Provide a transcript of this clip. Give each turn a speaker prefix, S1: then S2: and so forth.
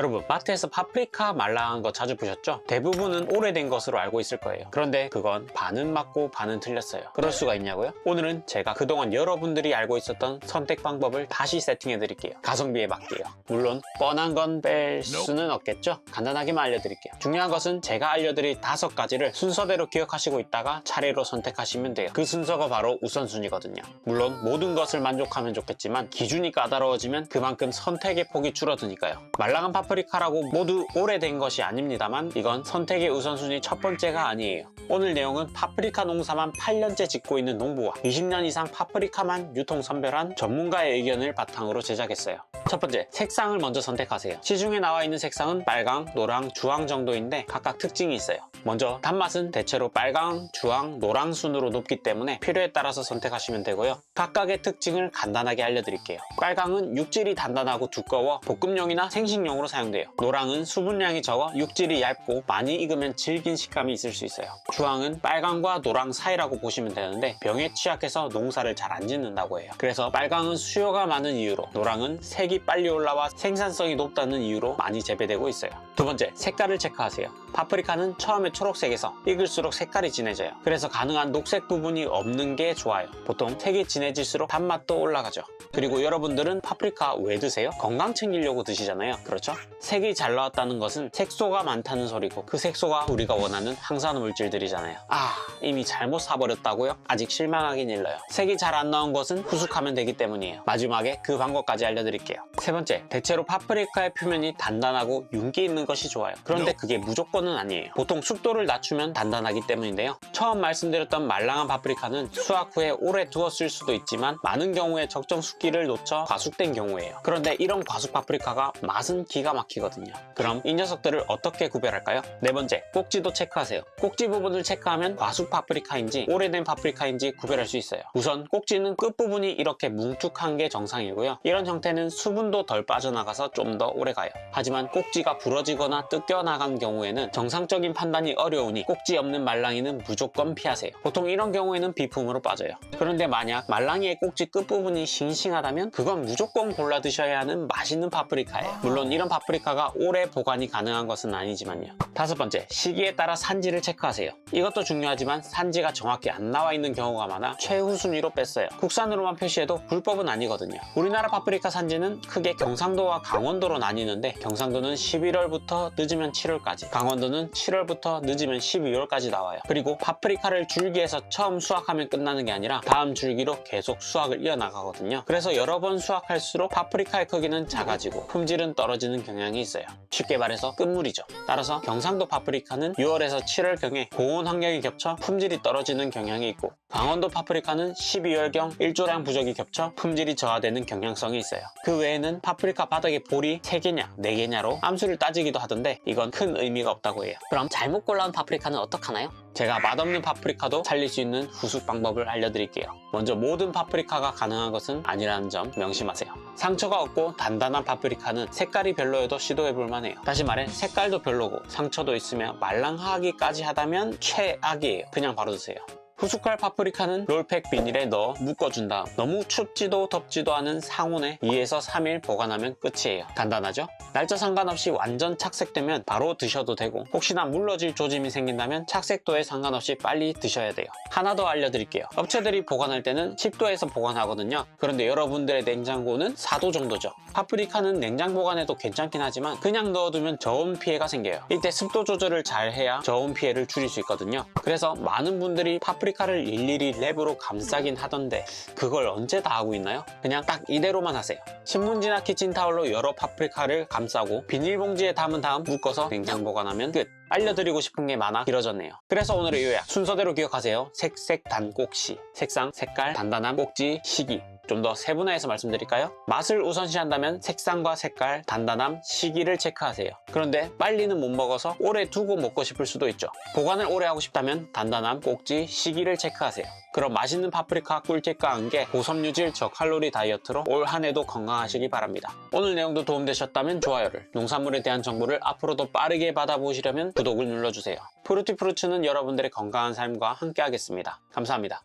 S1: 여러분, 마트에서 파프리카 말랑한 거 자주 보셨죠? 대부분은 오래된 것으로 알고 있을 거예요. 그런데 그건 반은 맞고 반은 틀렸어요. 그럴 수가 있냐고요? 오늘은 제가 그동안 여러분들이 알고 있었던 선택 방법을 다시 세팅해 드릴게요. 가성비에 맞게요. 물론 뻔한 건 뺄 수는 없겠죠? 간단하게만 알려드릴게요. 중요한 것은 제가 알려드릴 5가지를 순서대로 기억하시고 있다가 차례로 선택하시면 돼요. 그 순서가 바로 우선순위거든요. 물론 모든 것을 만족하면 좋겠지만 기준이 까다로워지면 그만큼 선택의 폭이 줄어드니까요. 말랑한 파프리카라고 모두 오래된 것이 아닙니다만 이건 선택의 우선순위 첫 번째가 아니에요. 오늘 내용은 파프리카 농사만 8년째 짓고 있는 농부와 20년 이상 파프리카만 유통 선별한 전문가의 의견을 바탕으로 제작했어요. 첫 번째, 색상을 먼저 선택하세요. 시중에 나와 있는 색상은 빨강, 노랑, 주황 정도인데 각각 특징이 있어요. 먼저 단맛은 대체로 빨강, 주황, 노랑 순으로 높기 때문에 필요에 따라서 선택하시면 되고요. 각각의 특징을 간단하게 알려드릴게요. 빨강은 육질이 단단하고 두꺼워 볶음용이나 생식용으로 사용돼요. 노랑은 수분량이 적어 육질이 얇고 많이 익으면 질긴 식감이 있을 수 있어요. 주황은 빨강과 노랑 사이라고 보시면 되는데 병에 취약해서 농사를 잘 안 짓는다고 해요. 그래서 빨강은 수요가 많은 이유로, 노랑은 색이 빨리 올라와 생산성이 높다는 이유로 많이 재배되고 있어요. 두 번째, 색깔을 체크하세요. 파프리카는 처음에 초록색에서 익을수록 색깔이 진해져요. 그래서 가능한 녹색 부분이 없는 게 좋아요. 보통 색이 진해질수록 단맛도 올라가죠. 그리고 여러분들은 파프리카 왜 드세요? 건강 챙기려고 드시잖아요. 그렇죠? 색이 잘 나왔다는 것은 색소가 많다는 소리고, 그 색소가 우리가 원하는 항산화 물질들이잖아요. 이미 잘못 사버렸다고요? 아직 실망하긴 일러요. 색이 잘 안 나온 것은 후숙하면 되기 때문이에요. 마지막에 그 방법까지 알려드릴게요. 세 번째, 대체로 파프리카의 표면이 단단하고 윤기 있는 것이 좋아요. 그런데 그게 무조건은 아니에요. 보통 숙도를 낮추면 단단하기 때문인데요. 처음 말씀드렸던 말랑한 파프리카는 수확 후에 오래 두었을 수도 있지만 많은 경우에 적정 습기를 놓쳐 과숙된 경우예요. 그런데 이런 과숙 파프리카가 맛은 기가 막히거든요. 그럼 이 녀석들을 어떻게 구별할까요? 네 번째, 꼭지도 체크하세요. 꼭지 부분을 체크하면 과숙 파프리카인지 오래된 파프리카인지 구별할 수 있어요. 우선 꼭지는 끝부분이 이렇게 뭉툭한 게 정상이고요. 이런 형태는 수분도 덜 빠져나가서 좀 더 오래가요. 하지만 꼭지가 부러지거나 뜯겨나간 경우에는 정상적인 판단이 어려우니 꼭지 없는 말랑이는 무조건 피하세요. 보통 이런 경우에는 비품으로 빠져요. 그런데 만약 말랑이의 꼭지 끝부분이 싱싱하다면 그건 무조건 골라 드셔야 하는 맛있는 파프리카예요. 물론 이런 파프리카가 오래 보관이 가능한 것은 아니지만요. 다섯 번째, 시기에 따라 산지를 체크하세요. 이것도 중요하지만 산지가 정확히 안 나와 있는 경우가 많아 최후 순위로 뺐어요. 국산으로만 표시해도 불법은 아니거든요. 우리나라 파프리카 산지는 크게 경상도와 강원도로 나뉘는데 경상도는 11월부터 늦으면 7월까지, 강원도는 7월부터 늦으면 12월까지 나와요. 그리고 파프리카를 줄기에서 처음 수확하면 끝나는 게 아니라 다음 줄기로 계속 수확을 이어나가거든요. 그래서 여러 번 수확할수록 파프리카의 크기는 작아지고 품질은 떨어지는 경향이 있어요. 쉽게 말해서 끝물이죠. 따라서 경상도 파프리카는 6월에서 7월경에 고온 환경이 겹쳐 품질이 떨어지는 경향이 있고, 강원도 파프리카는 12월경 일조량 부족이 겹쳐 품질이 저하되는 경향성이 있어요. 그 외에는 파프리카 바닥에 볼이 3개냐 4개냐로 암수를 따지기도 하던데 이건 큰 의미가 없다고 해요.
S2: 그럼 잘못 골라온 파프리카는 어떡하나요?
S1: 제가 맛없는 파프리카도 살릴 수 있는 후숙 방법을 알려드릴게요. 먼저 모든 파프리카가 가능한 것은 아니라는 점 명심하세요. 상처가 없고 단단한 파프리카는 색깔이 별로여도 시도해볼 만해요. 다시 말해 색깔도 별로고 상처도 있으며 말랑하기까지 하다면 최악이에요. 그냥 바로 드세요. 후숙할 파프리카는 롤팩 비닐에 넣어 묶어준 다음 너무 춥지도 덥지도 않은 상온에 2에서 3일 보관하면 끝이에요. 간단하죠? 날짜 상관없이 완전 착색되면 바로 드셔도 되고, 혹시나 물러질 조짐이 생긴다면 착색도에 상관없이 빨리 드셔야 돼요. 하나 더 알려드릴게요. 업체들이 보관할 때는 10도에서 보관하거든요. 그런데 여러분들의 냉장고는 4도 정도죠. 파프리카는 냉장 보관해도 괜찮긴 하지만 그냥 넣어두면 저온 피해가 생겨요. 이때 습도 조절을 잘 해야 저온 피해를 줄일 수 있거든요. 그래서 많은 분들이 파프리카를 일일이 랩으로 감싸긴 하던데 그걸 언제 다 하고 있나요? 그냥 딱 이대로만 하세요. 신문지나 키친타올로 여러 파프리카를 감싸고 비닐봉지에 담은 다음 묶어서 냉장 보관하면 끝. 알려드리고 싶은 게 많아 길어졌네요. 그래서 오늘의 요약, 순서대로 기억하세요. 색색 단꼭시, 색상, 색깔, 단단함, 꼭지, 시기. 좀 더 세분화해서 말씀드릴까요? 맛을 우선시한다면 색상과 색깔, 단단함, 시기를 체크하세요. 그런데 빨리는 못 먹어서 오래 두고 먹고 싶을 수도 있죠. 보관을 오래 하고 싶다면 단단함, 꼭지, 시기를 체크하세요. 그럼 맛있는 파프리카 꿀팁과 함께 고섬유질 저칼로리 다이어트로 올 한 해도 건강하시기 바랍니다. 오늘 내용도 도움되셨다면 좋아요를, 농산물에 대한 정보를 앞으로도 빠르게 받아보시려면 구독을 눌러주세요. 프루티프루츠는 여러분들의 건강한 삶과 함께 하겠습니다. 감사합니다.